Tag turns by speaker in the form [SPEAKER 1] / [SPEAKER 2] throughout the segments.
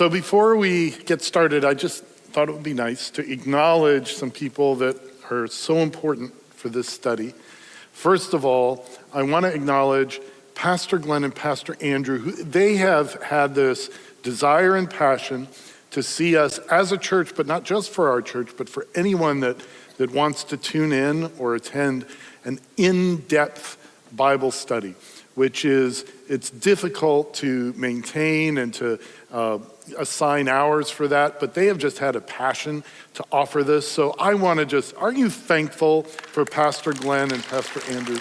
[SPEAKER 1] So before we get started, I just thought it would be nice to acknowledge some people that are so important for this study. First of all, I want to acknowledge Pastor Glenn and Pastor Andrew. They have had this desire and passion to see us as a church, but not just for our church, but for anyone that wants to tune in or attend an in-depth Bible study, which is, it's difficult to maintain and to assign hours for that, but they have just had a passion to offer this. So I want to just, are you thankful for Pastor Glenn and Pastor Andrew?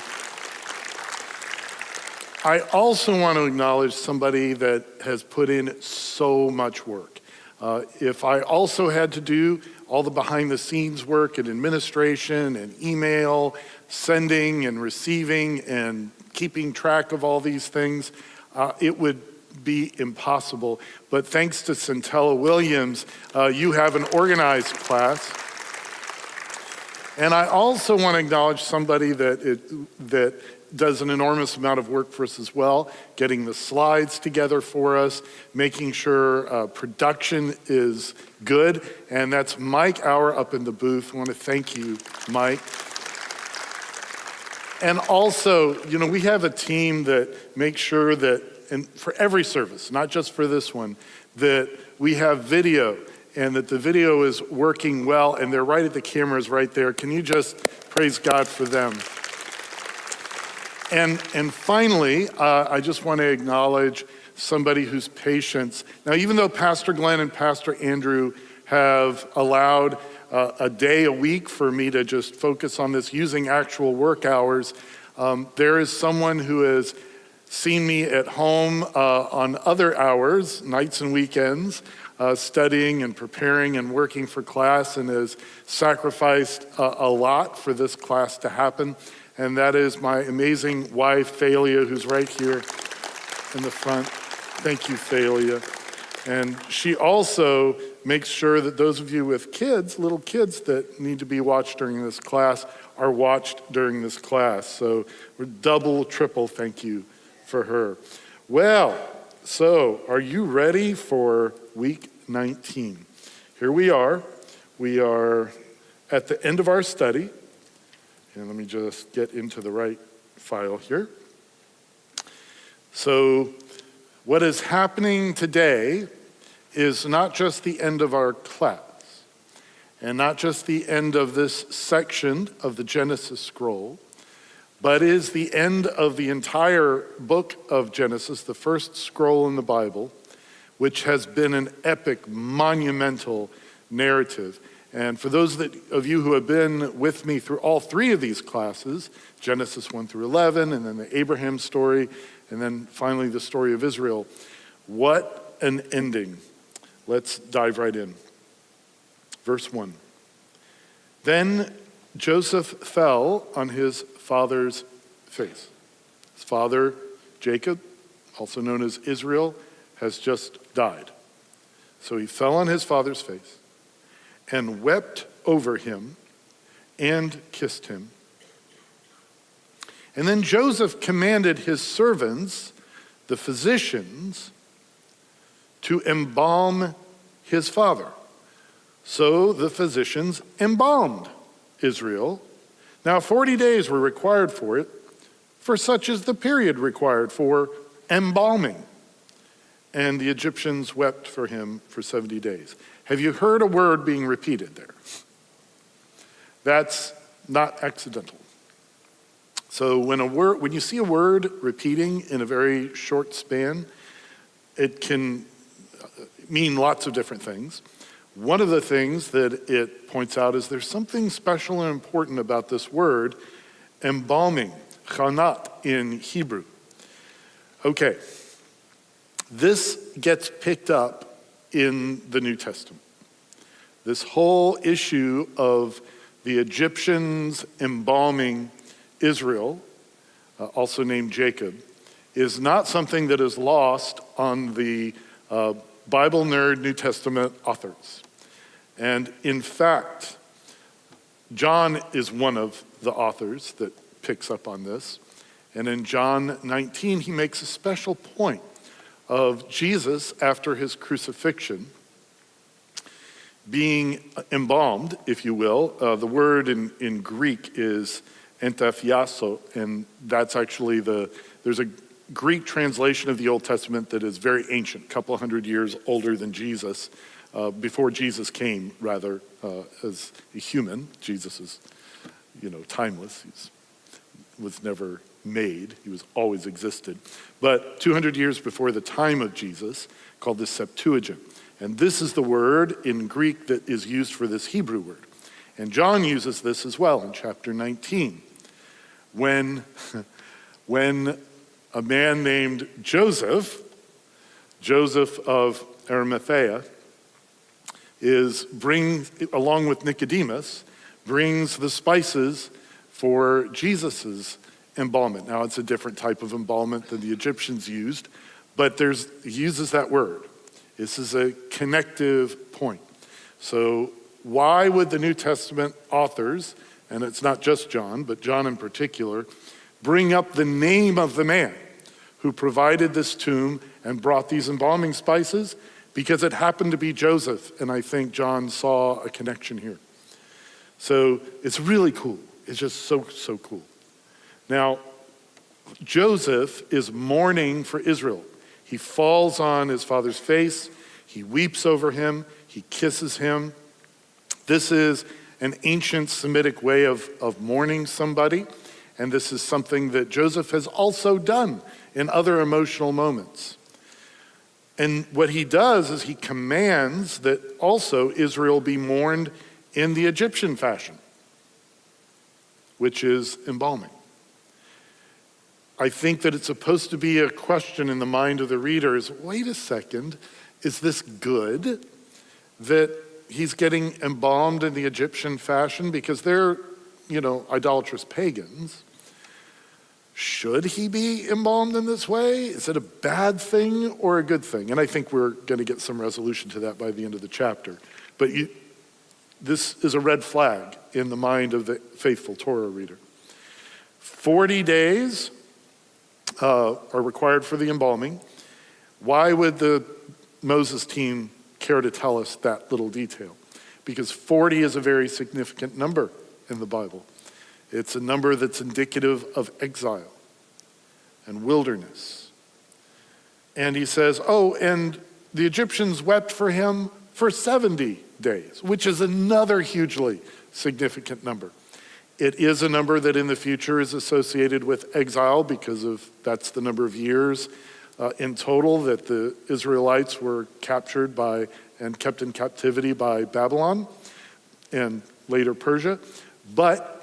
[SPEAKER 1] I also want to acknowledge somebody that has put in so much work. If I also had to do all the behind the scenes work and administration and email, sending and receiving and keeping track of all these things, it would be impossible. But thanks to Centella Williams, you have an organized class. And I also want to acknowledge somebody that does an enormous amount of work for us as well, getting the slides together for us, making sure production is good, and that's Mike Auer up in the booth. I want to thank you, Mike. And also, we have a team that makes sure that, and for every service, not just for this one, that we have video and that the video is working well, and they're right at the cameras right there. Can you just praise God for them? And finally, I just want to acknowledge somebody whose patience. Now, even though Pastor Glenn and Pastor Andrew have allowed a day a week for me to just focus on this using actual work hours, there is someone who has seen me at home on other hours, nights and weekends, studying and preparing and working for class, and has sacrificed a lot for this class to happen. And that is my amazing wife, Thalia, who's right here in the front. Thank you, Thalia. And she also makes sure that those of you with kids, little kids that need to be watched during this class, are watched during this class. So we're double, triple thank you for her. Well, so are you ready for week 19? Here we are. We are at the end of our study. And let me just get into the right file here. So what is happening today is not just the end of our class, and not just the end of this section of the Genesis scroll, but is the end of the entire book of Genesis, the first scroll in the Bible, which has been an epic, monumental narrative. And for those of you who have been with me through all three of these classes, Genesis 1 through 11, and then the Abraham story, and then finally the story of Israel, what an ending. Let's dive right in. Verse 1. Then Joseph fell on his father's face. His father, Jacob, also known as Israel, has just died. So he fell on his father's face and wept over him and kissed him. And then Joseph commanded his servants, the physicians, to embalm his father. So the physicians embalmed Israel. Now 40 days were required for it, for such is the period required for embalming. And the Egyptians wept for him for 70 days. Have you heard a word being repeated there? That's not accidental. So when you see a word repeating in a very short span, it can mean lots of different things. One of the things that it points out is there's something special and important about this word, embalming, chanat in Hebrew. Okay, this gets picked up in the New Testament. This whole issue of the Egyptians embalming Israel, also named Jacob, is not something that is lost on the Bible nerd New Testament authors. And in fact, John is one of the authors that picks up on this. And in John 19, he makes a special point of Jesus after his crucifixion being embalmed, if you will. The word in Greek is entaphiaso, and that's actually there's a Greek translation of the Old Testament that is very ancient, a couple hundred years older than Jesus, before Jesus came, rather, as a human. Jesus is, timeless. He was never made. He was always existed. But 200 years before the time of Jesus, called the Septuagint. And this is the word in Greek that is used for this Hebrew word. And John uses this as well in chapter 19. When a man named Joseph of Arimathea, along with Nicodemus, brings the spices for Jesus's embalmment. Now, it's a different type of embalmment than the Egyptians used, but he uses that word. This is a connective point. So why would the New Testament authors, and it's not just John, but John in particular, bring up the name of the man who provided this tomb and brought these embalming spices? Because it happened to be Joseph, and I think John saw a connection here. So it's really cool. It's just so cool. Now, Joseph is mourning for Israel. He falls on his father's face, he weeps over him, he kisses him. This is an ancient Semitic way of mourning somebody, and this is something that Joseph has also done in other emotional moments. And what he does is he commands that also Israel be mourned in the Egyptian fashion, which is embalming. I think that it's supposed to be a question in the mind of the reader is, wait a second, is this good that he's getting embalmed in the Egyptian fashion? Because they're, idolatrous pagans. Should he be embalmed in this way? Is it a bad thing or a good thing? And I think we're going to get some resolution to that by the end of the chapter. But this is a red flag in the mind of the faithful Torah reader. 40 days are required for the embalming. Why would the Moses team care to tell us that little detail? Because 40 is a very significant number in the Bible. It's a number that's indicative of exile and wilderness. And he says, and the Egyptians wept for him for 70 days, which is another hugely significant number. It is a number that in the future is associated with exile because that's the number of years in total that the Israelites were captured by and kept in captivity by Babylon and later Persia. But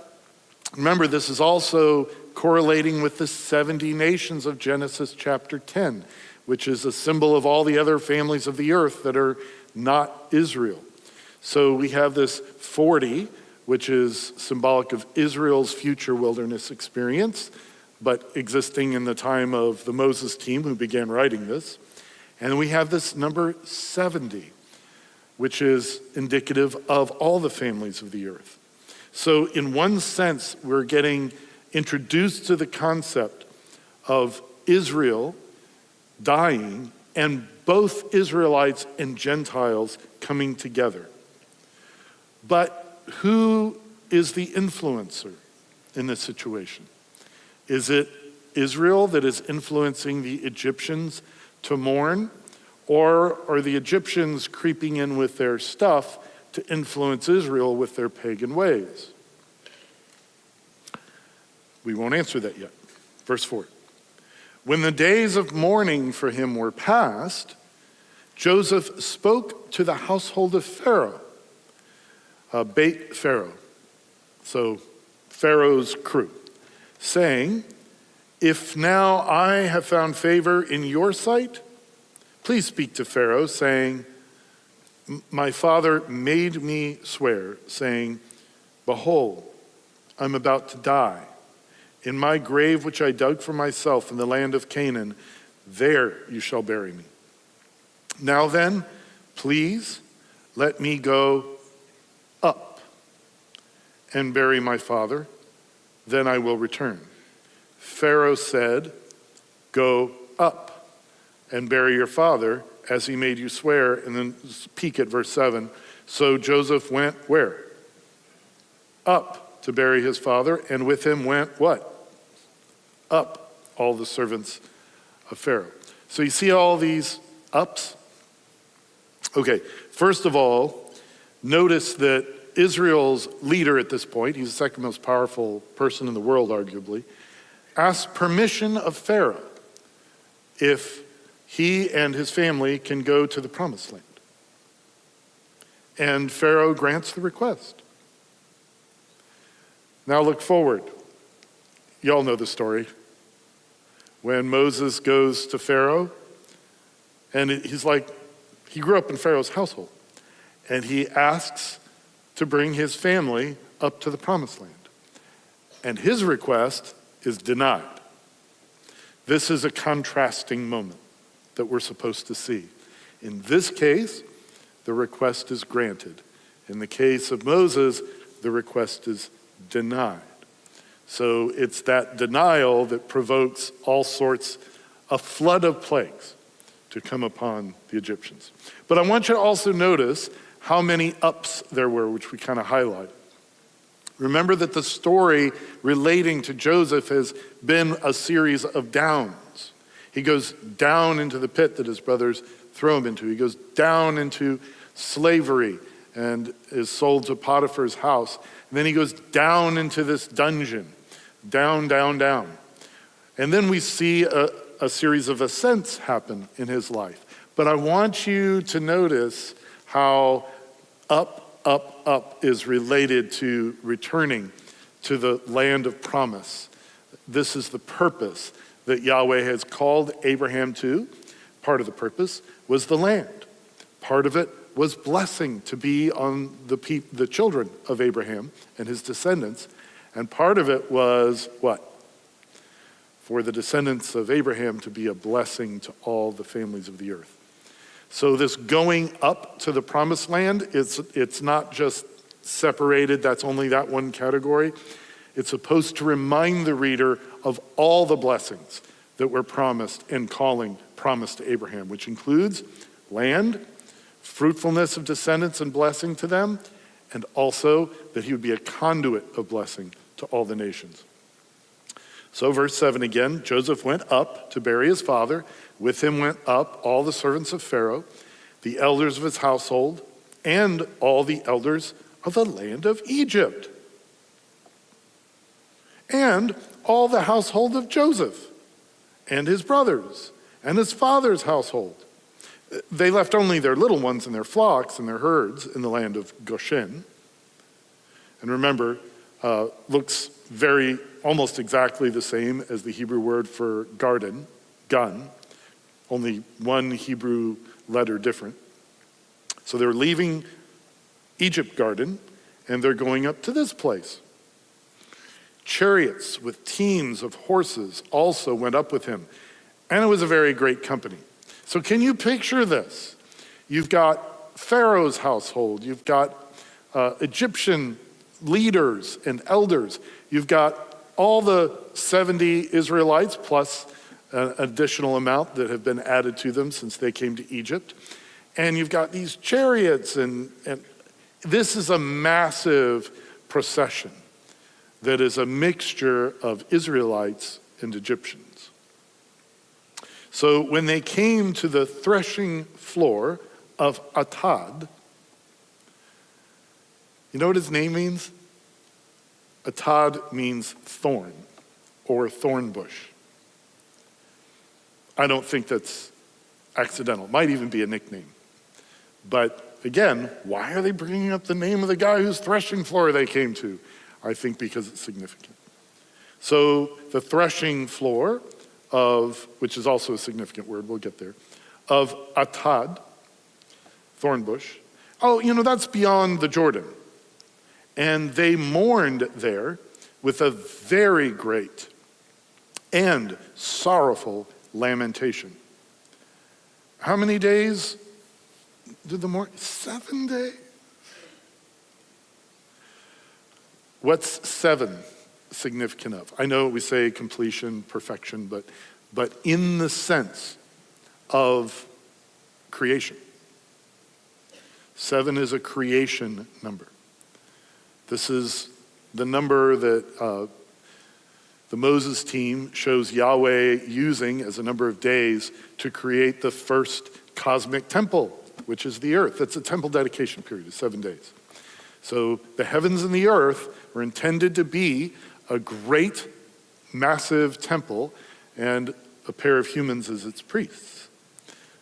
[SPEAKER 1] remember, this is also correlating with the 70 nations of Genesis chapter 10, which is a symbol of all the other families of the earth that are not Israel. So we have this 40, which is symbolic of Israel's future wilderness experience, but existing in the time of the Moses team who began writing this. And we have this number 70, which is indicative of all the families of the earth. So in one sense, we're getting introduced to the concept of Israel dying and both Israelites and Gentiles coming together. But who is the influencer in this situation? Is it Israel that is influencing the Egyptians to mourn? Or are the Egyptians creeping in with their stuff to influence Israel with their pagan ways? We won't answer that yet. Verse 4. When the days of mourning for him were past, Joseph spoke to the household of Pharaoh, Beit Pharaoh, so Pharaoh's crew, saying, if now I have found favor in your sight, please speak to Pharaoh, saying, my father made me swear, saying, behold, I'm about to die. In my grave which I dug for myself in the land of Canaan, there you shall bury me. Now then, please let me go up and bury my father, then I will return. Pharaoh said, go up. and bury your father as he made you swear. And then peek at verse 7. So Joseph went where? Up to bury his father, and with him went what? Up all the servants of Pharaoh. So you see all these ups? Okay, first of all, notice that Israel's leader at this point, he's the second most powerful person in the world, arguably, asks permission of Pharaoh if he and his family can go to the promised land. And Pharaoh grants the request. Now look forward. Y'all know the story. When Moses goes to Pharaoh, and he's like, he grew up in Pharaoh's household, and he asks to bring his family up to the promised land. And his request is denied. This is a contrasting moment that we're supposed to see. In this case, the request is granted. In the case of Moses, the request is denied. So it's that denial that provokes all sorts, a flood of plagues to come upon the Egyptians. But I want you to also notice how many ups there were, which we kind of highlighted. Remember that the story relating to Joseph has been a series of downs. He goes down into the pit that his brothers throw him into. He goes down into slavery and is sold to Potiphar's house. And then he goes down into this dungeon, down, down, down. And then we see a series of ascents happen in his life. But I want you to notice how up is related to returning to the land of promise. This is the purpose that Yahweh has called Abraham to. Part of the purpose was the land. Part of it was blessing to be on the children of Abraham and his descendants. And part of it was what? For the descendants of Abraham to be a blessing to all the families of the earth. So this going up to the promised land, it's not just separated, that's only that one category. It's supposed to remind the reader of all the blessings that were promised and promised to Abraham, which includes land, fruitfulness of descendants and blessing to them, and also that he would be a conduit of blessing to all the nations. So verse 7 again, Joseph went up to bury his father. With him went up all the servants of Pharaoh, the elders of his household, and all the elders of the land of Egypt, and all the household of Joseph, and his brothers, and his father's household. They left only their little ones and their flocks and their herds in the land of Goshen. And remember, looks almost exactly the same as the Hebrew word for gun, only one Hebrew letter different. So they're leaving Egypt garden and they're going up to this place. Chariots with teams of horses also went up with him, and it was a very great company. So can you picture this? You've got Pharaoh's household, you've got Egyptian leaders and elders, you've got all the 70 Israelites plus an additional amount that have been added to them since they came to Egypt. And you've got these chariots, and this is a massive procession that is a mixture of Israelites and Egyptians. So when they came to the threshing floor of Atad, you know what his name means? Atad means thorn or thorn bush. I don't think that's accidental. It might even be a nickname. But again, why are they bringing up the name of the guy whose threshing floor they came to? I think because it's significant. So the threshing floor which is also a significant word, we'll get there, of Atad, thorn bush. Oh, that's beyond the Jordan. And they mourned there with a very great and sorrowful lamentation. How many days did the mourn? 7 days. What's 7 significant of? I know we say completion, perfection, but in the sense of creation. 7 is a creation number. This is the number that the Moses team shows Yahweh using as a number of days to create the first cosmic temple, which is the earth. That's a temple dedication period of 7 days. So the heavens and the earth were intended to be a great, massive temple and a pair of humans as its priests.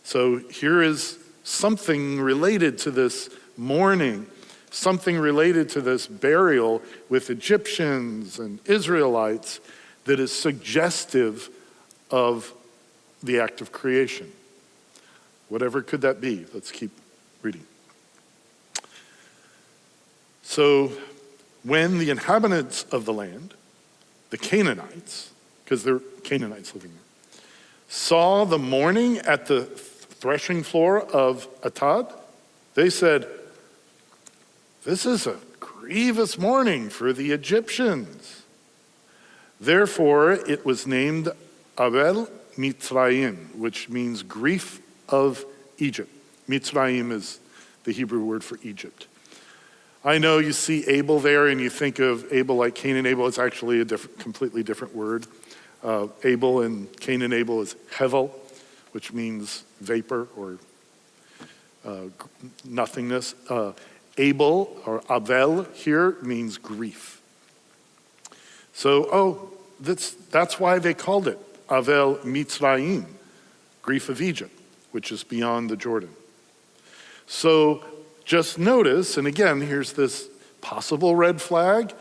[SPEAKER 1] So here is something related to this mourning, something related to this burial with Egyptians and Israelites that is suggestive of the act of creation. Whatever could that be? Let's keep reading. So when the inhabitants of the land, the Canaanites, because they're Canaanites living there, saw the mourning at the threshing floor of Atad, they said, "This is a grievous mourning for the Egyptians." Therefore, it was named Abel Mitzrayim, which means grief of Egypt. Mitzrayim is the Hebrew word for Egypt. I know you see Abel there and you think of Abel like Cain and Abel. It's actually a completely different word. Abel and Cain and Abel is Hevel, which means vapor or nothingness. Abel or Abel here means grief. So, that's why they called it Abel Mitzrayim, grief of Egypt, which is beyond the Jordan. So just notice, and again, here's this possible red flag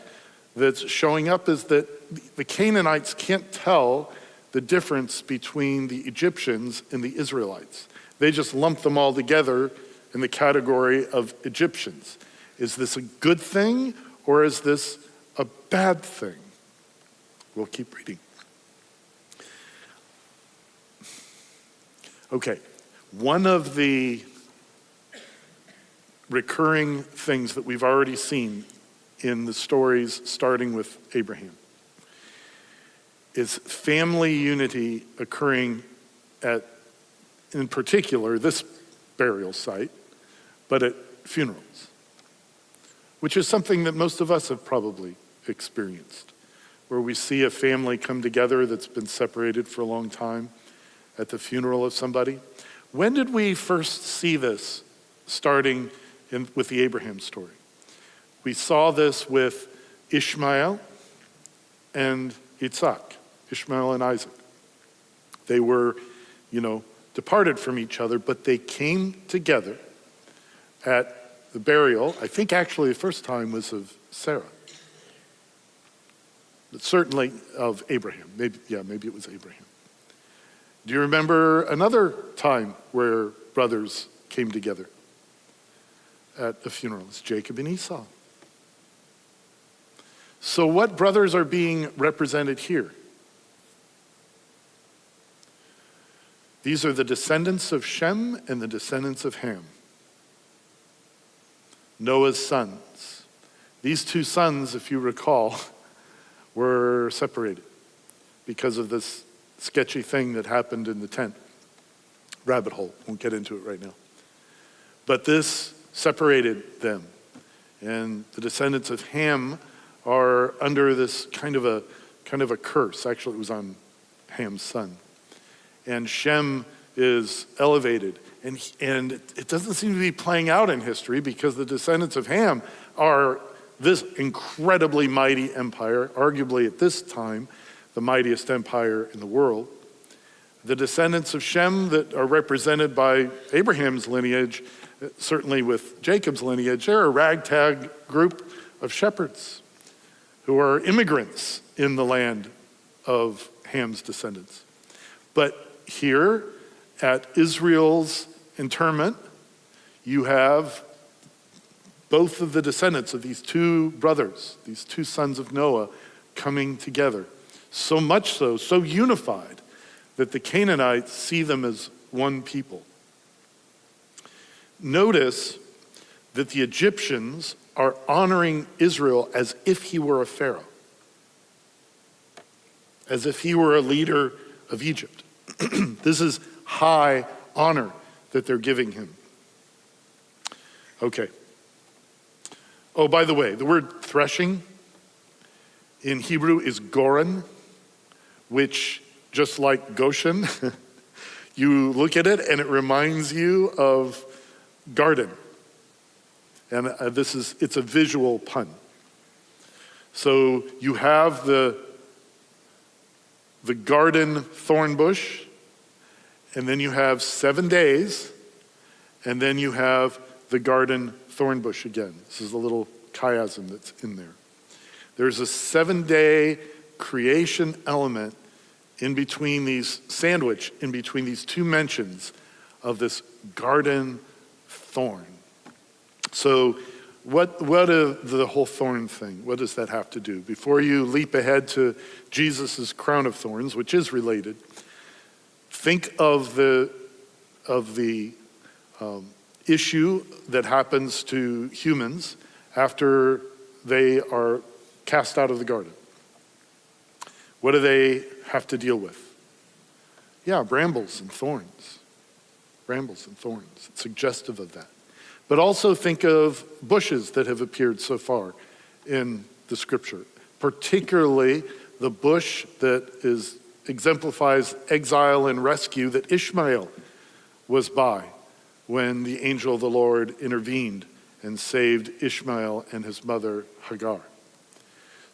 [SPEAKER 1] that's showing up, is that the Canaanites can't tell the difference between the Egyptians and the Israelites. They just lump them all together in the category of Egyptians. Is this a good thing or is this a bad thing? We'll keep reading. Okay, one of the recurring things that we've already seen in the stories starting with Abraham is family unity occurring at, in particular, this burial site, but at funerals, which is something that most of us have probably experienced, where we see a family come together that's been separated for a long time at the funeral of somebody. When did we first see this starting with the Abraham story? We saw this with Ishmael and Isaac, Ishmael and Isaac. They were, departed from each other, but they came together at the burial. I think actually the first time was of Sarah, but certainly of Abraham. Maybe it was Abraham. Do you remember another time where brothers came together at a funeral? It's Jacob and Esau. So what brothers are being represented here? These are the descendants of Shem and the descendants of Ham, Noah's sons. These two sons, if you recall, were separated because of this sketchy thing that happened in the tent. Rabbit hole, won't get into it right now. But this separated them. And the descendants of Ham are under this kind of a curse. Actually, it was on Ham's son. And Shem is elevated. And it doesn't seem to be playing out in history because the descendants of Ham are this incredibly mighty empire, arguably at this time, the mightiest empire in the world. The descendants of Shem that are represented by Abraham's lineage, certainly with Jacob's lineage, they're a ragtag group of shepherds who are immigrants in the land of Ham's descendants. But here at Israel's interment, you have both of the descendants of these two brothers, these two sons of Noah, coming together. So much so unified, that the Canaanites see them as one people. Notice that the Egyptians are honoring Israel as if he were a pharaoh, as if he were a leader of Egypt. This is high honor that they're giving him. Okay. Oh, by the way, the word threshing in Hebrew is goren, which, just like Goshen, you look at it and it reminds you of garden. And it's a visual pun. So you have the garden thorn bush, and then you have 7 days, and then you have the garden thorn bush again. This is a little chiasm that's in there. There's a 7-day creation element in between these two mentions of this garden thorn. So what the whole thorn thing, what does that have to do? Before you leap ahead to Jesus' crown of thorns, which is related, think of the issue that happens to humans after they are cast out of the garden. What do they have to deal with? Yeah, brambles and thorns. Brambles and thorns. It's suggestive of that. But also think of bushes that have appeared so far in the scripture, particularly the bush that exemplifies exile and rescue that Ishmael was by when the angel of the Lord intervened and saved Ishmael and his mother Hagar.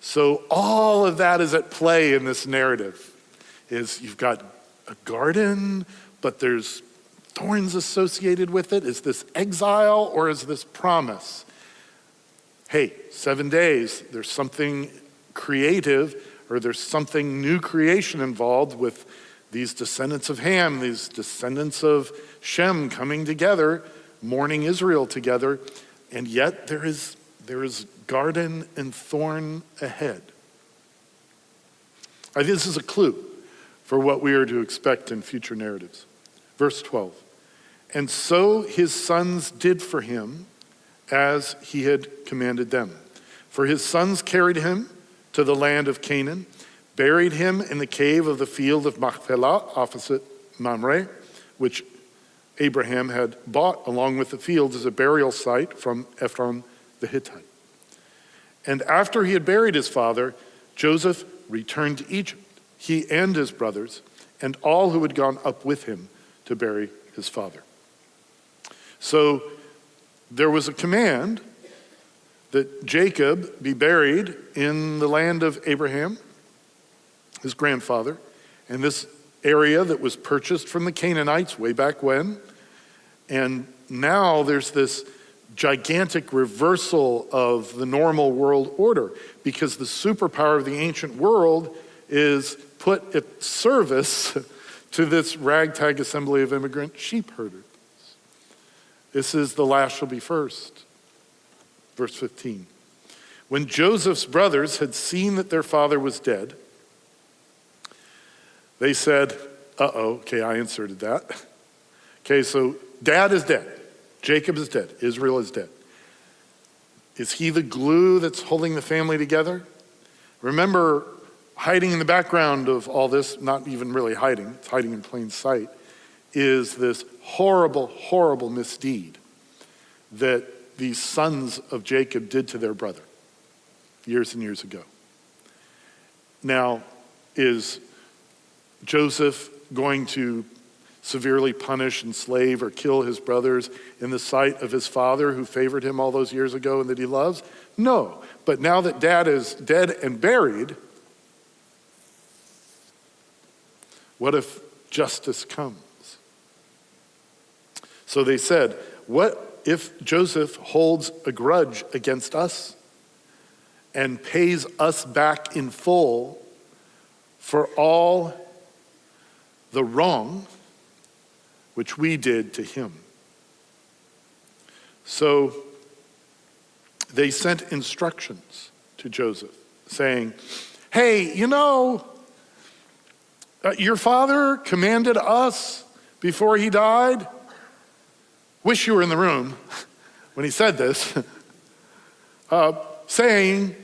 [SPEAKER 1] So all of that is at play in this narrative. You've got a garden, but there's thorns associated with it. Is this exile or is this promise? Hey, 7 days, there's something creative, or there's something new creation involved with these descendants of Ham, these descendants of Shem coming together, mourning Israel together, and yet there is garden and thorn ahead. I think this is a clue for what we are to expect in future narratives. Verse 12, and so his sons did for him as he had commanded them. For his sons carried him to the land of Canaan, buried him in the cave of the field of Machpelah opposite Mamre, which Abraham had bought along with the field as a burial site from Ephron the Hittite. And after he had buried his father, Joseph returned to Egypt, he and his brothers, and all who had gone up with him to bury his father. So there was a command that Jacob be buried in the land of Abraham, his grandfather, and this area that was purchased from the Canaanites way back when. And now there's this gigantic reversal of the normal world order because the superpower of the ancient world is put at service to this ragtag assembly of immigrant sheep herders. This is the last shall be first. Verse 15. When Joseph's brothers had seen that their father was dead, they said, okay, I inserted that. Okay, so dad is dead. Jacob is dead. Israel is dead. Is he the glue that's holding the family together? Remember, hiding in the background of all this, not even really hiding, it's hiding in plain sight, is this horrible, horrible misdeed that these sons of Jacob did to their brother years and years ago. Now, is Joseph going to severely punish, enslave, or kill his brothers in the sight of his father who favored him all those years ago and that he loves? No. But now that dad is dead and buried, what if justice comes? So they said, what if Joseph holds a grudge against us and pays us back in full for all the wrong which we did to him? So they sent instructions to Joseph saying, hey, your father commanded us before he died. Wish you were in the room when he said this, saying,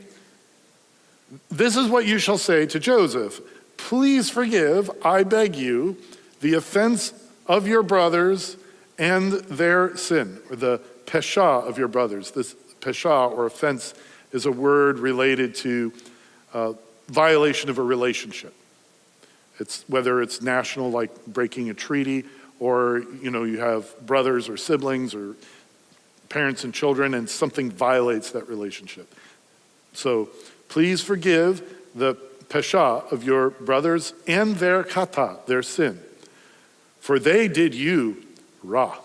[SPEAKER 1] this is what you shall say to Joseph. Please forgive, I beg you, the offense of your brothers and their sin, or the pesha of your brothers. This pesha, or offense, is a word related to violation of a relationship. It's whether it's national, like breaking a treaty, or you have brothers or siblings or parents and children, and something violates that relationship. So please forgive the pesha of your brothers and their kata, their sin, for they did you wrong.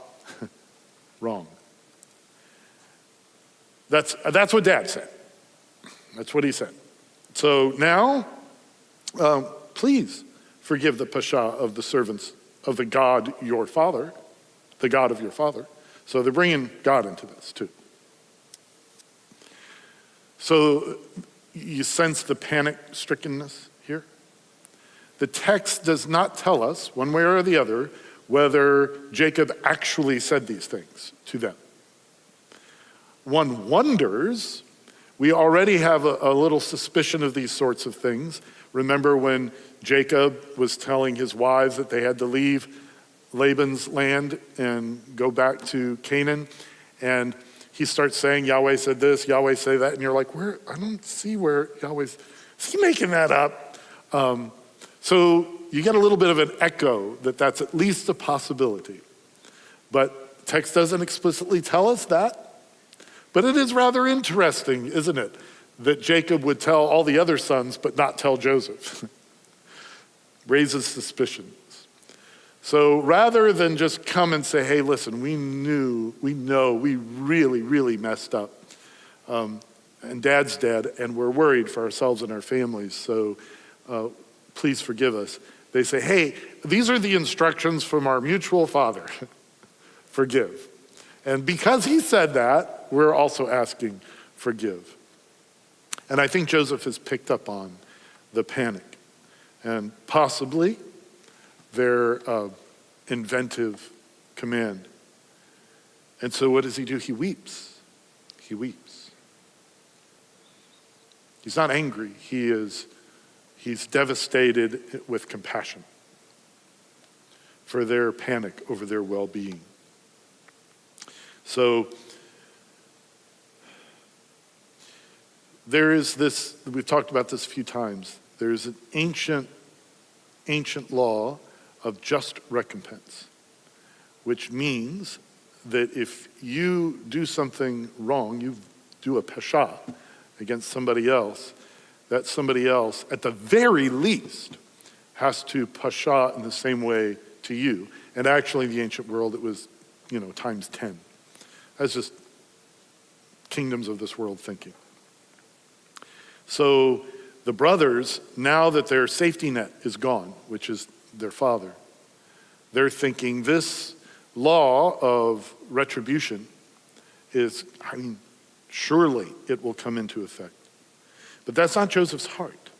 [SPEAKER 1] That's what Dad said. That's what he said. So now, please forgive the pesha of the servants of the God, your father, the God of your father. So they're bringing God into this too. So you sense the panic-strickenness here? The text does not tell us, one way or the other, whether Jacob actually said these things to them. One wonders, we already have a little suspicion of these sorts of things. Remember when Jacob was telling his wives that they had to leave Laban's land and go back to Canaan, and he starts saying, Yahweh said this, Yahweh said that, and you're like, where? I don't see where Yahweh's, is he making that up? So you get a little bit of an echo that that's at least a possibility. But text doesn't explicitly tell us that. But it is rather interesting, isn't it, that Jacob would tell all the other sons but not tell Joseph. Raises suspicions. So rather than just come and say, hey, listen, we know, we really, really messed up. And Dad's dead, and we're worried for ourselves and our families, so please forgive us. They say, hey, these are the instructions from our mutual father. Forgive. And because he said that, we're also asking forgive. And I think Joseph has picked up on the panic and possibly their inventive command. And so what does he do? He weeps. He weeps. He's not angry. He's devastated with compassion for their panic over their well-being. So there is this, we've talked about this a few times, there's an ancient law of just recompense, which means that if you do something wrong, you do a pesha against somebody else, that somebody else, at the very least, has to pesha in the same way to you. And actually, in the ancient world, it was, times 10. That's just kingdoms of this world thinking. So the brothers, now that their safety net is gone, which is their father, they're thinking this law of retribution is, surely it will come into effect. But that's not Joseph's heart.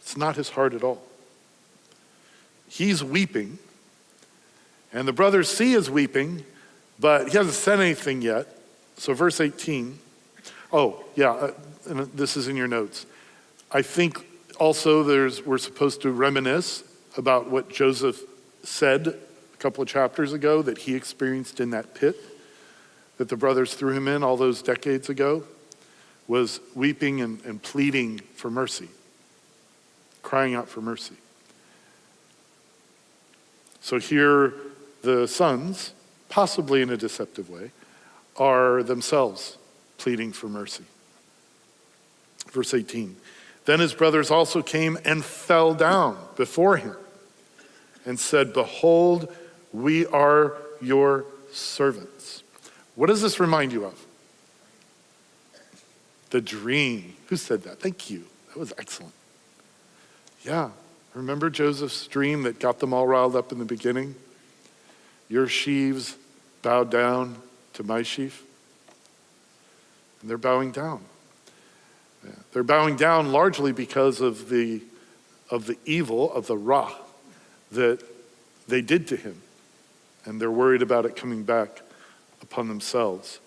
[SPEAKER 1] It's not his heart at all. He's weeping, and the brothers see his weeping, but he hasn't said anything yet. So verse 18, and this is in your notes. I think also we're supposed to reminisce about what Joseph said a couple of chapters ago that he experienced in that pit that the brothers threw him in all those decades ago, was weeping and pleading for mercy, crying out for mercy. So here the sons, possibly in a deceptive way, are themselves pleading for mercy. Verse 18, then his brothers also came and fell down before him and said, behold, we are your servants. What does this remind you of? The dream. Who said that? Thank you. That was excellent. Yeah. Remember Joseph's dream that got them all riled up in the beginning? Your sheaves bowed down to my sheaf. And they're bowing down. Yeah. They're bowing down largely because of the evil, of the ra that they did to him. And they're worried about it coming back upon themselves.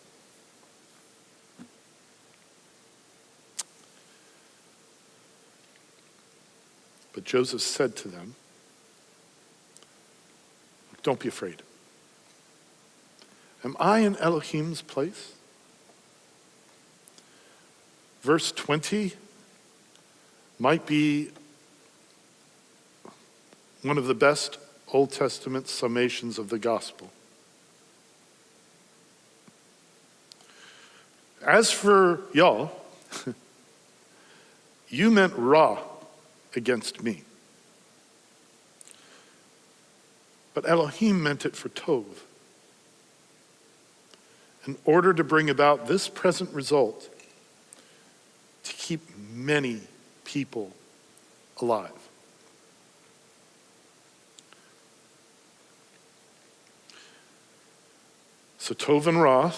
[SPEAKER 1] But Joseph said to them, don't be afraid. Am I in Elohim's place? Verse 20 might be one of the best Old Testament summations of the gospel. As for y'all, you meant Ra against me. But Elohim meant it for Tov, in order to bring about this present result, to keep many people alive. So Tov and Ra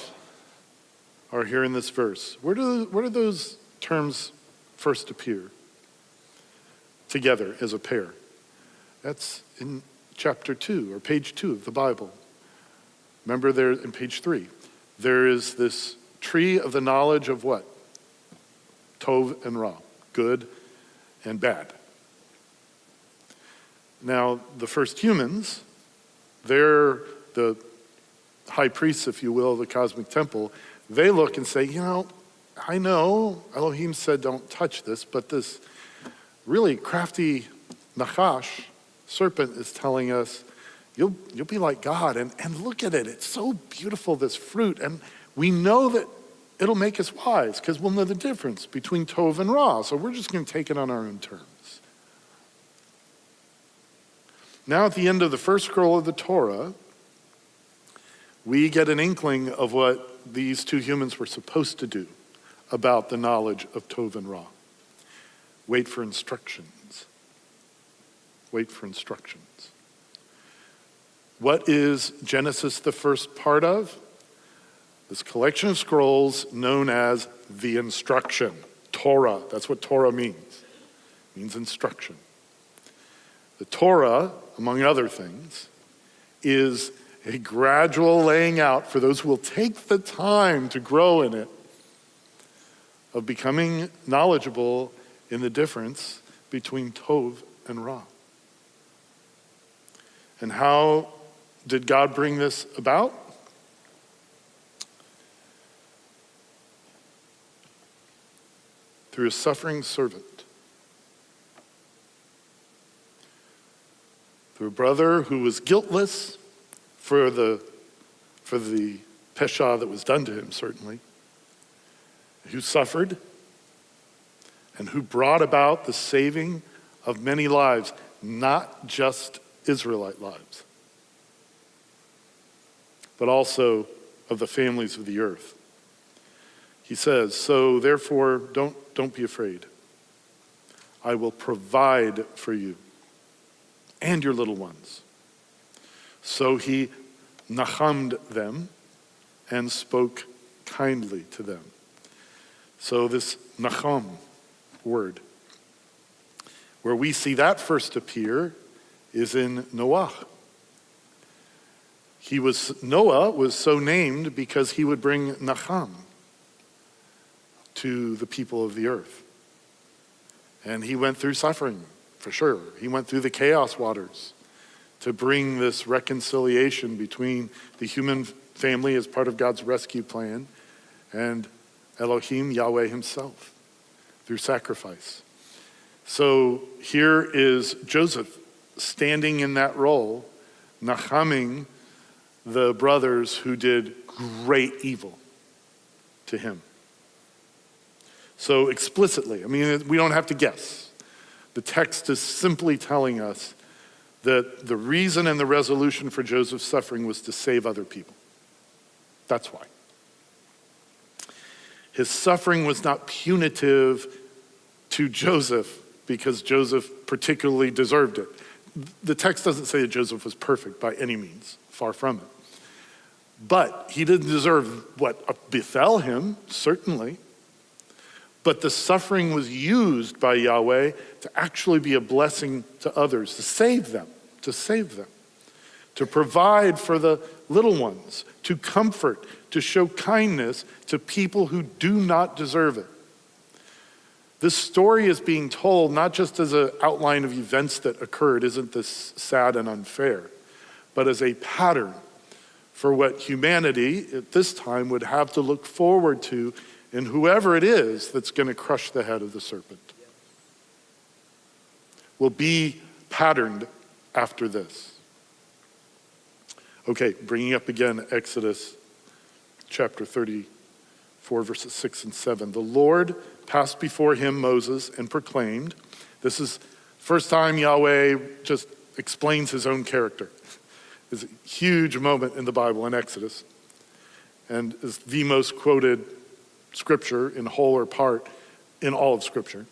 [SPEAKER 1] are here in this verse. Where do those terms first appear together as a pair? That's in chapter 2 or page 2 of the Bible. Remember there in page 3, there is this tree of the knowledge of what? Tov and Ra, good and bad. Now, the first humans, they're the high priests, if you will, of the cosmic temple. They look and say, I know Elohim said don't touch this, but this really crafty Nachash, serpent, is telling us, you'll be like God. And look at it, it's so beautiful, this fruit. And we know that it'll make us wise because we'll know the difference between Tov and Ra. So we're just going to take it on our own terms. Now at the end of the first scroll of the Torah, we get an inkling of what these two humans were supposed to do about the knowledge of Tov and Ra. Wait for instructions. Wait for instructions. What is Genesis the first part of? This collection of scrolls known as the instruction. Torah, that's what Torah means. It means instruction. The Torah, among other things, is a gradual laying out for those who will take the time to grow in it of becoming knowledgeable in the difference between Tov and Ra. And how did God bring this about? Through a suffering servant. Through a brother who was guiltless for the pesha that was done to him, certainly, who suffered and who brought about the saving of many lives, not just Israelite lives, but also of the families of the earth. He says, so therefore, don't be afraid. I will provide for you and your little ones. So he nachamed them and spoke kindly to them. So this nacham word, where we see that first appear, is in Noah. Noah was so named because he would bring nacham to the people of the earth. And he went through suffering, for sure. He went through the chaos waters to bring this reconciliation between the human family as part of God's rescue plan and Elohim, Yahweh himself, through sacrifice. So here is Joseph standing in that role, nachaming the brothers who did great evil to him. So explicitly, we don't have to guess. The text is simply telling us that the reason and the resolution for Joseph's suffering was to save other people. That's why. His suffering was not punitive to Joseph because Joseph particularly deserved it. The text doesn't say that Joseph was perfect by any means, far from it. But he didn't deserve what befell him, certainly. But the suffering was used by Yahweh to actually be a blessing to others, to save them, to provide for the little ones, to comfort, to show kindness to people who do not deserve it. This story is being told not just as an outline of events that occurred, isn't this sad and unfair? but as a pattern for what humanity at this time would have to look forward to in whoever it is that's going to crush the head of the serpent. Will be patterned after this. Okay, bringing up again Exodus chapter 34, verses 6 and 7. The Lord passed before him Moses and proclaimed, this is first time Yahweh just explains his own character. It's a huge moment in the Bible in Exodus, and is the most quoted scripture in whole or part in all of Scripture.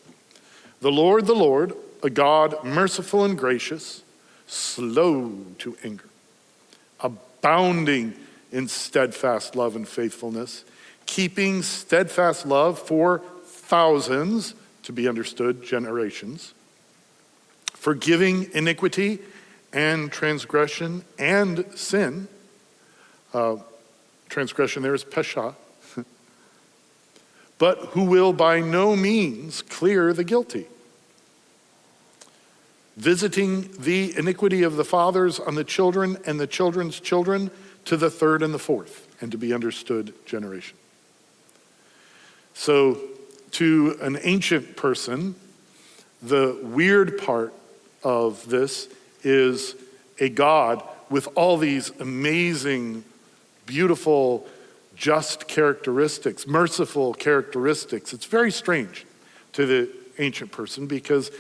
[SPEAKER 1] The Lord, a God merciful and gracious, slow to anger, abounding in steadfast love and faithfulness, keeping steadfast love for thousands, to be understood, generations, forgiving iniquity and transgression and sin. Transgression there is pesha. But who will by no means clear the guilty, visiting the iniquity of the fathers on the children and the children's children to the third and the fourth, and to be understood generation. So to an ancient person, the weird part of this is a God with all these amazing, beautiful, just characteristics, merciful characteristics. It's very strange to the ancient person because,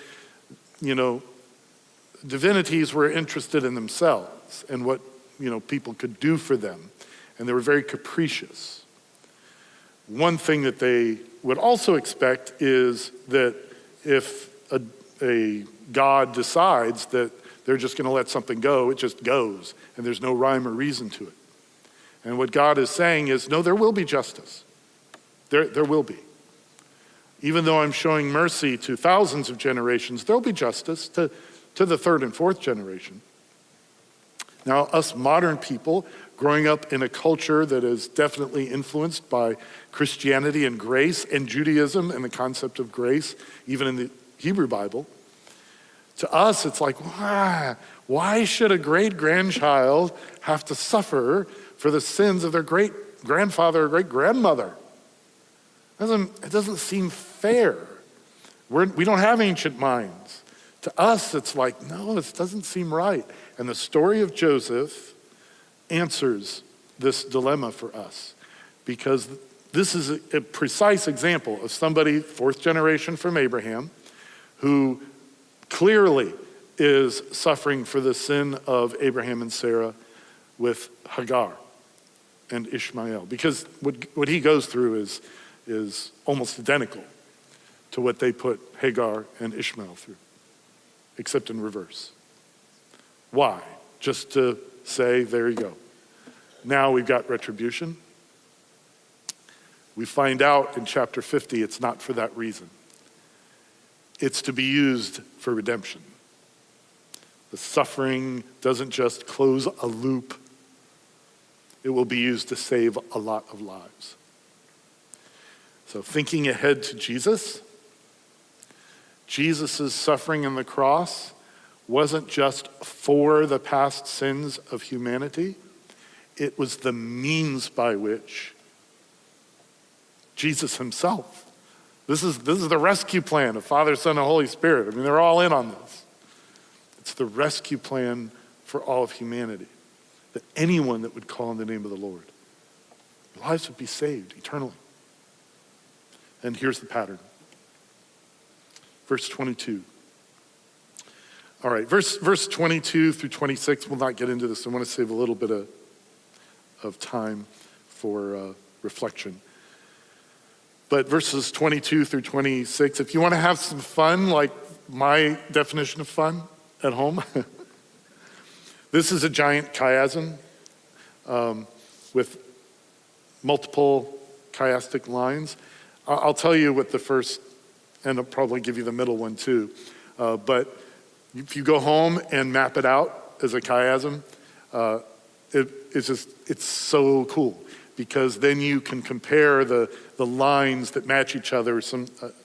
[SPEAKER 1] divinities were interested in themselves and what, people could do for them. And they were very capricious. One thing that they would also expect is that if a God decides that they're just going to let something go, it just goes, and there's no rhyme or reason to it. And what God is saying is, no, there will be justice. There will be. Even though I'm showing mercy to thousands of generations, there'll be justice to the third and fourth generation. Now, us modern people, growing up in a culture that is definitely influenced by Christianity and grace and Judaism and the concept of grace, even in the Hebrew Bible, to us it's like, why should a great-grandchild have to suffer for the sins of their great-grandfather or great-grandmother? It doesn't seem fair. We don't have ancient minds. To us, it's like, no, this doesn't seem right. And the story of Joseph answers this dilemma for us, because this is a precise example of somebody, fourth generation from Abraham, who clearly is suffering for the sin of Abraham and Sarah with Hagar and Ishmael, because what he goes through is almost identical to what they put Hagar and Ishmael through, except in reverse. Why? Just to say, there you go. Now we've got retribution. We find out in chapter 50 it's not for that reason. It's to be used for redemption. The suffering doesn't just close a loop. It will be used to save a lot of lives. So thinking ahead to Jesus' suffering on the cross wasn't just for the past sins of humanity. It was the means by which Jesus himself, this is the rescue plan of Father, Son, and Holy Spirit. I mean, they're all in on this. It's the rescue plan for all of humanity, that anyone that would call on the name of the Lord, lives would be saved eternally. And here's the pattern. Verse 22. All right, verse 22 through 26, we'll not get into this. I want to save a little bit of time for reflection. But verses 22 through 26, if you want to have some fun, like my definition of fun at home, this is a giant chiasm with multiple chiastic lines. I'll tell you what the first, and I'll probably give you the middle one too, but if you go home and map it out as a chiasm, it's so cool, because then you can compare the lines that match each other.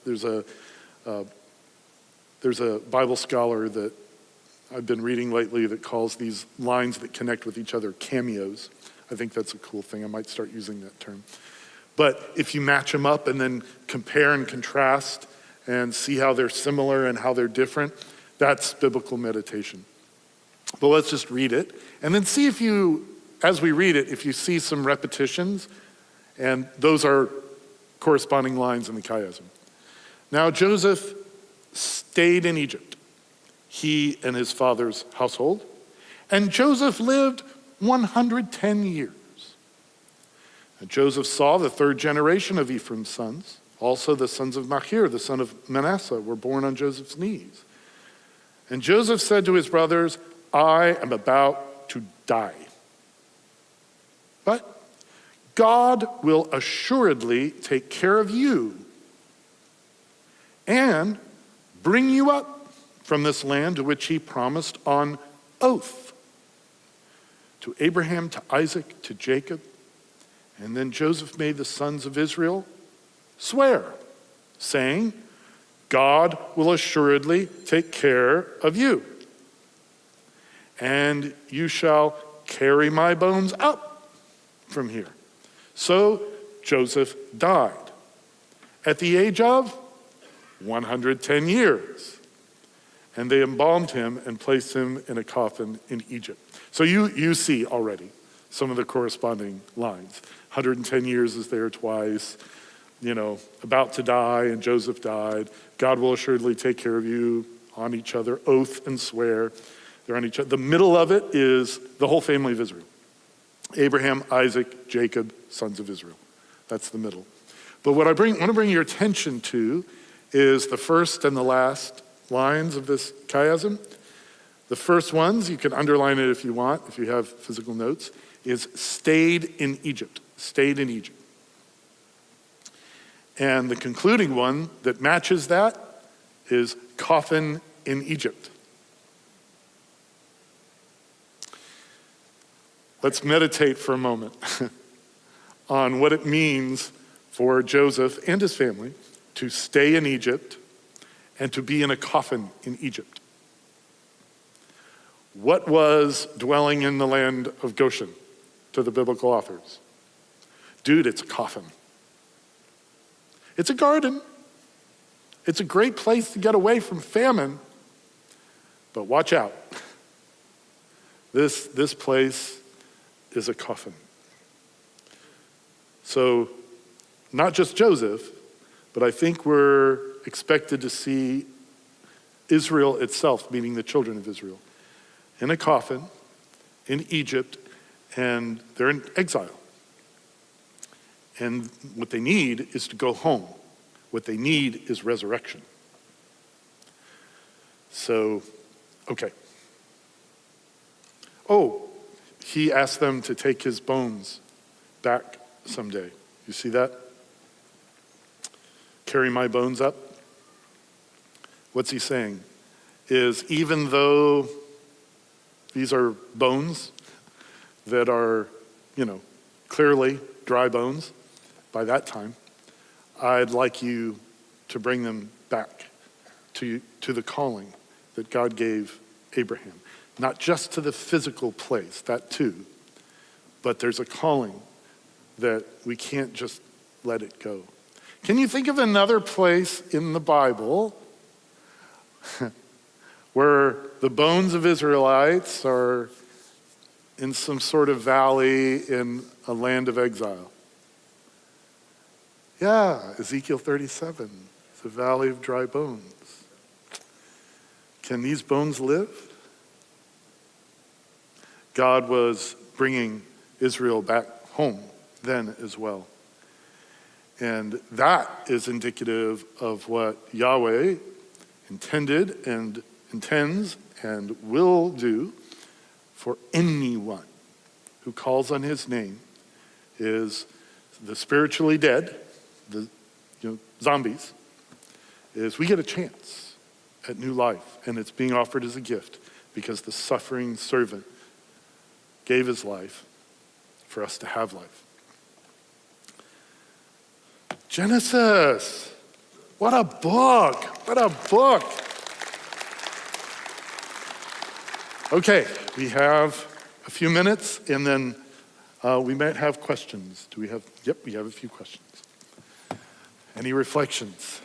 [SPEAKER 1] There's a Bible scholar that I've been reading lately that calls these lines that connect with each other cameos. I think that's a cool thing. I might start using that term. But if you match them up and then compare and contrast and see how they're similar and how they're different, that's biblical meditation. But let's just read it and then see if you, as we read it, if you see some repetitions, and those are corresponding lines in the chiasm. Now Joseph stayed in Egypt, he and his father's household, and Joseph lived 110 years. And Joseph saw the third generation of Ephraim's sons. Also the sons of Machir, the son of Manasseh, were born on Joseph's knees. And Joseph said to his brothers, I am about to die. But God will assuredly take care of you and bring you up from this land to which he promised on oath to Abraham, to Isaac, to Jacob. And then Joseph made the sons of Israel swear, saying, God will assuredly take care of you, and you shall carry my bones up from here. So Joseph died at the age of 110 years. And they embalmed him and placed him in a coffin in Egypt. So you see already some of the corresponding lines. 110 years is there twice, about to die, and Joseph died. God will assuredly take care of you, on each other, oath and swear. They're on each other. The middle of it is the whole family of Israel. Abraham, Isaac, Jacob, sons of Israel. That's the middle. But what I want to bring your attention to is the first and the last lines of this chiasm. The first ones, you can underline it if you want, if you have physical notes, is stayed in Egypt. Stayed in Egypt. And the concluding one that matches that is coffin in Egypt. Let's meditate for a moment on what it means for Joseph and his family to stay in Egypt and to be in a coffin in Egypt. What was dwelling in the land of Goshen to the biblical authors? Dude, it's a coffin. It's a garden. It's a great place to get away from famine. But watch out. This place is a coffin. So, not just Joseph, but I think we're expected to see Israel itself, meaning the children of Israel, in a coffin in Egypt, and they're in exile. And what they need is to go home. What they need is resurrection. So, okay. Oh, he asked them to take his bones back someday. You see that? Carry my bones up. What's he saying? Is even though these are bones that are, clearly dry bones by that time, I'd like you to bring them back to the calling that God gave Abraham. Not just to the physical place, that too, but there's a calling that we can't just let it go. Can you think of another place in the Bible where the bones of Israelites are in some sort of valley in a land of exile? Yeah, Ezekiel 37, the valley of dry bones. Can these bones live? God was bringing Israel back home then as well. And that is indicative of what Yahweh intended and intends and will do for anyone who calls on his name. Is the spiritually dead, the zombies, is we get a chance at new life, and it's being offered as a gift because the suffering servant gave his life for us to have life. Genesis, what a book, what a book. Okay, we have a few minutes, and then we might have questions. Do we have? Yep, we have a few questions. Any reflections?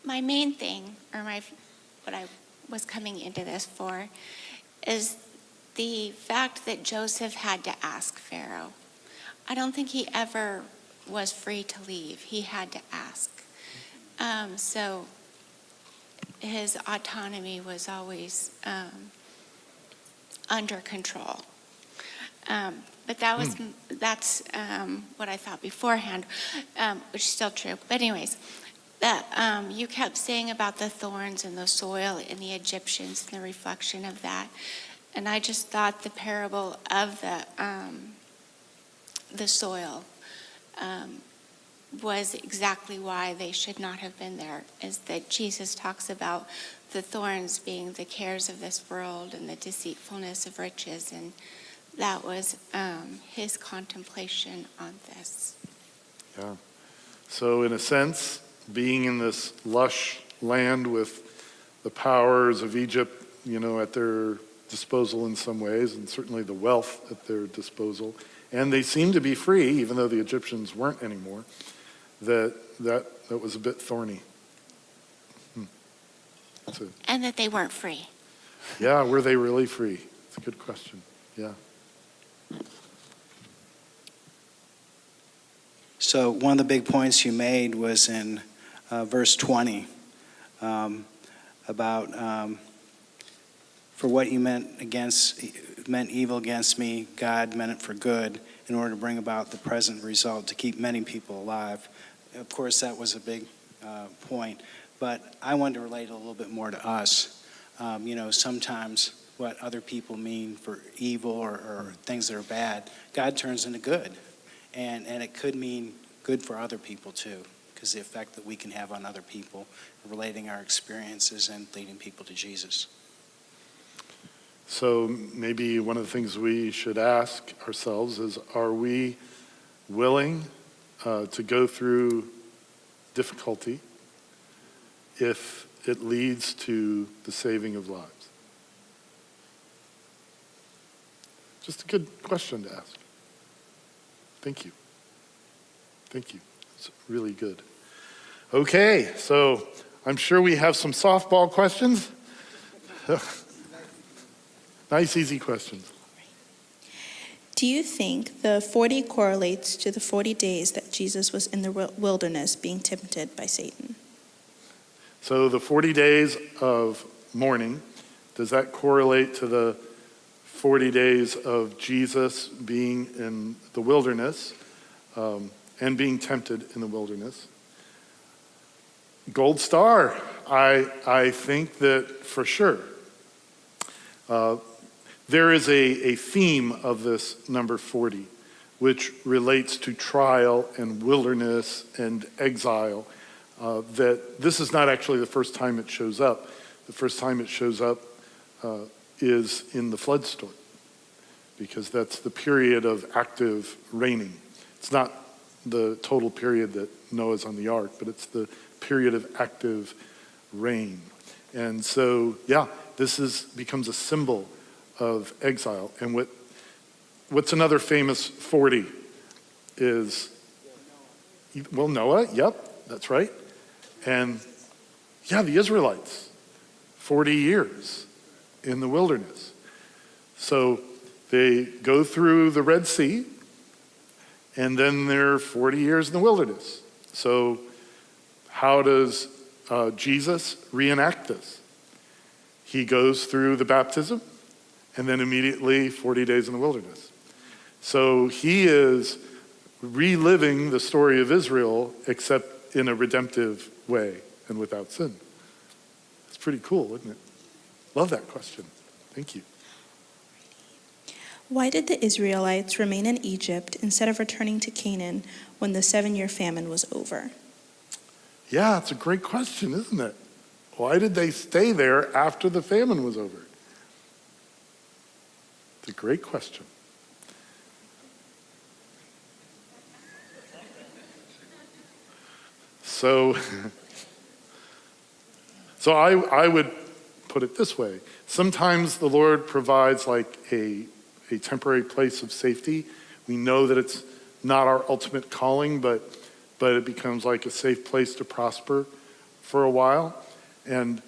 [SPEAKER 2] My main thing, or what I was coming into this for, is the fact that Joseph had to ask Pharaoh. I don't think he ever was free to leave. He had to ask. So his autonomy was always under control. But that's what I thought beforehand, which is still true. But anyways, that you kept saying about the thorns and the soil and the Egyptians and the reflection of that. And I just thought the parable of the soil was exactly why they should not have been there, is that Jesus talks about the thorns being the cares of this world and the deceitfulness of riches, and that was his contemplation on this.
[SPEAKER 1] Yeah. So in a sense, being in this lush land with the powers of Egypt, at their disposal in some ways, and certainly the wealth at their disposal, and they seemed to be free, even though the Egyptians weren't anymore, that was a bit thorny.
[SPEAKER 2] And that they weren't free.
[SPEAKER 1] Yeah, were they really free? It's a good question. Yeah.
[SPEAKER 3] So one of the big points you made was in verse 20 about for what you meant evil against me, God meant it for good in order to bring about the present result, to keep many people alive. Of course, that was a big point, but I wanted to relate a little bit more to us. Sometimes what other people mean for evil or things that are bad, God turns into good. And it could mean good for other people too, because the effect that we can have on other people, relating our experiences and leading people to Jesus.
[SPEAKER 1] So maybe one of the things we should ask ourselves is, are we willing to go through difficulty if it leads to the saving of lives? Just a good question to ask. Thank you. Thank you. It's really good. Okay, so I'm sure we have some softball questions. Nice, easy questions.
[SPEAKER 4] Do you think the 40 correlates to the 40 days that Jesus was in the wilderness being tempted by Satan?
[SPEAKER 1] So the 40 days of mourning, does that correlate to the 40 days of Jesus being in the wilderness and being tempted in the wilderness? Gold star. I think that for sure. There is a theme of this number 40, which relates to trial and wilderness and exile, that this is not actually the first time it shows up. The first time it shows up is in the flood story, because that's the period of active reigning. It's not the total period that Noah's on the ark, but it's the period of active reign. And so, yeah, this becomes a symbol of exile. And what's another famous 40 is, well, Noah, yep, that's right. And yeah, the Israelites, 40 years in the wilderness. So they go through the Red Sea, and then they're 40 years in the wilderness. So how does Jesus reenact this? He goes through the baptism, and then immediately 40 days in the wilderness. So he is reliving the story of Israel, except in a redemptive way and without sin. It's pretty cool, isn't it? Love that question. Thank you.
[SPEAKER 4] Why did the Israelites remain in Egypt instead of returning to Canaan when the 7-year famine was over?
[SPEAKER 1] Yeah, it's a great question, isn't it? Why did they stay there after the famine was over? It's a great question. So, So I would put it this way. Sometimes the Lord provides like a temporary place of safety. We know that it's not our ultimate calling, but it becomes like a safe place to prosper for a while. And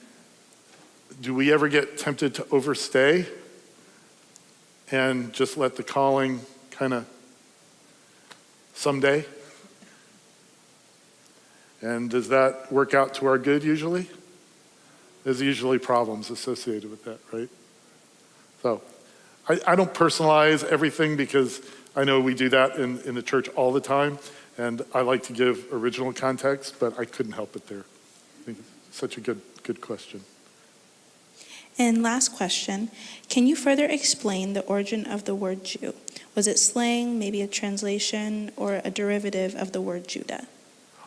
[SPEAKER 1] do we ever get tempted to overstay and just let the calling kind of someday? And does that work out to our good usually? There's usually problems associated with that, right? So I don't personalize everything because I know we do that in the church all the time, and I like to give original context, but I couldn't help it there. I think it's such a good question.
[SPEAKER 4] And last question, can you further explain the origin of the word Jew? Was it slang, maybe a translation, or a derivative of the word Judah?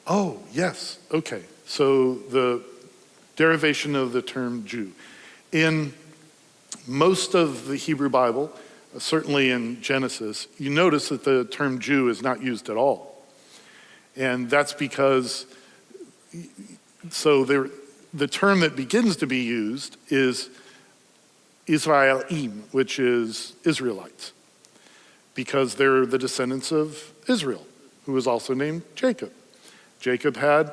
[SPEAKER 1] Oh, yes. Okay. So the derivation of the term Jew. In most of the Hebrew Bible, certainly in Genesis, you notice that the term Jew is not used at all. And that's because, the term that begins to be used is Israelim, which is Israelites, because they're the descendants of Israel, who was also named Jacob. Jacob had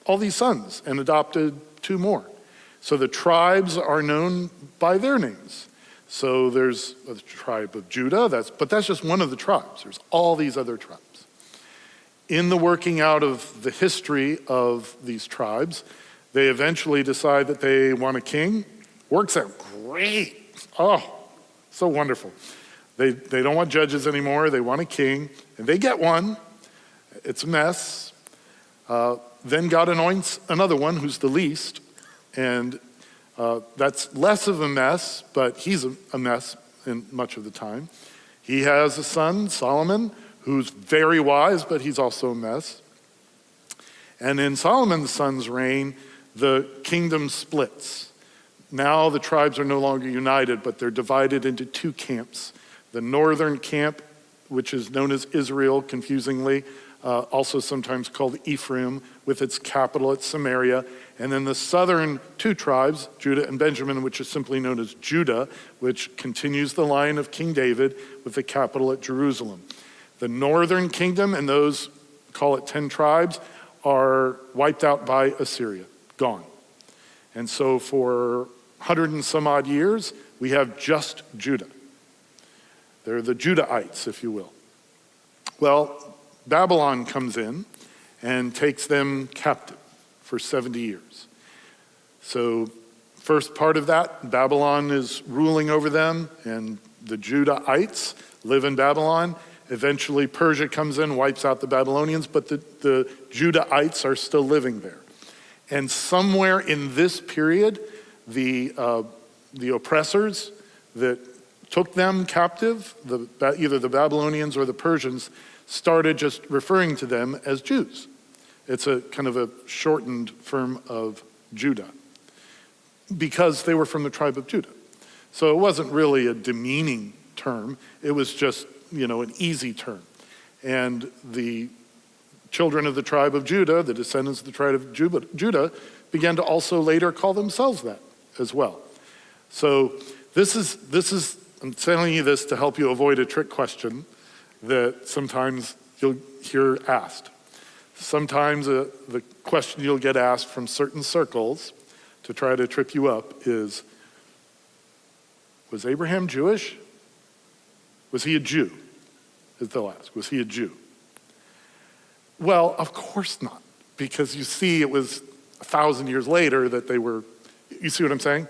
[SPEAKER 1] all these sons and adopted 2 more. So the tribes are known by their names. So there's a tribe of Judah, but that's just one of the tribes. There's all these other tribes. In the working out of the history of these tribes, they eventually decide that they want a king. Works out great. Oh, so wonderful. They don't want judges anymore. They want a king, and they get one. It's a mess. Then God anoints another one who's the least, and that's less of a mess, but he's a mess in much of the time. He has a son, Solomon, who's very wise, but he's also a mess. And in Solomon's son's reign, the kingdom splits. Now the tribes are no longer united, but they're divided into 2 camps. The northern camp, which is known as Israel, confusingly, also sometimes called Ephraim, with its capital at Samaria. And then the southern 2 tribes, Judah and Benjamin, which is simply known as Judah, which continues the line of King David with the capital at Jerusalem. The northern kingdom, and those, call it 10 tribes, are wiped out by Assyria, gone. And so for 100 and some odd years, we have just Judah. They're the Judahites, if you will. Well, Babylon comes in and takes them captive for 70 years. So first part of that, Babylon is ruling over them, and the Judahites live in Babylon. Eventually Persia comes in, wipes out the Babylonians, but the Judahites are still living there. And somewhere in this period, the oppressors that took them captive, either the Babylonians or the Persians, started just referring to them as Jews. It's a kind of a shortened form of Judah because they were from the tribe of Judah. So it wasn't really a demeaning term. It was just, an easy term. And the children of the tribe of Judah, the descendants of the tribe of Judah, began to also later call themselves that as well. So this is, I'm telling you this to help you avoid a trick question that sometimes you'll hear asked. Sometimes the question you'll get asked from certain circles to try to trip you up is, was Abraham Jewish? Was he a Jew? As they'll ask, was he a Jew? Well, of course not, because you see it was 1,000 years later that they were, you see what I'm saying?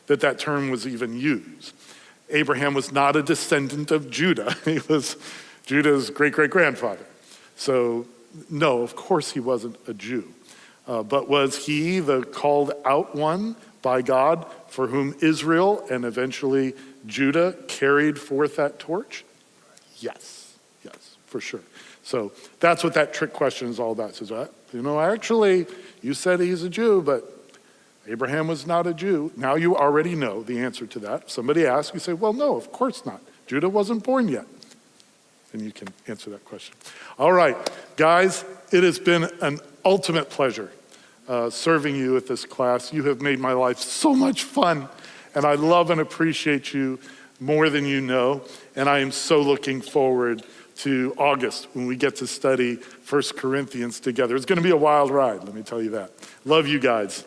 [SPEAKER 1] That term was even used. Abraham was not a descendant of Judah. He was Judah's great-great-grandfather. So no, of course he wasn't a Jew. But was he the called out one by God for whom Israel and eventually Judah carried forth that torch? Yes, for sure. So that's what that trick question is all about. It says, actually, you said he's a Jew, but Abraham was not a Jew. Now you already know the answer to that. If somebody asks, you say, well, no, of course not. Judah wasn't born yet. And you can answer that question. All right, guys, it has been an ultimate pleasure serving you at this class. You have made my life so much fun, and I love and appreciate you more than you know. And I am so looking forward to August when we get to study 1 Corinthians together. It's going to be a wild ride, let me tell you that. Love you guys.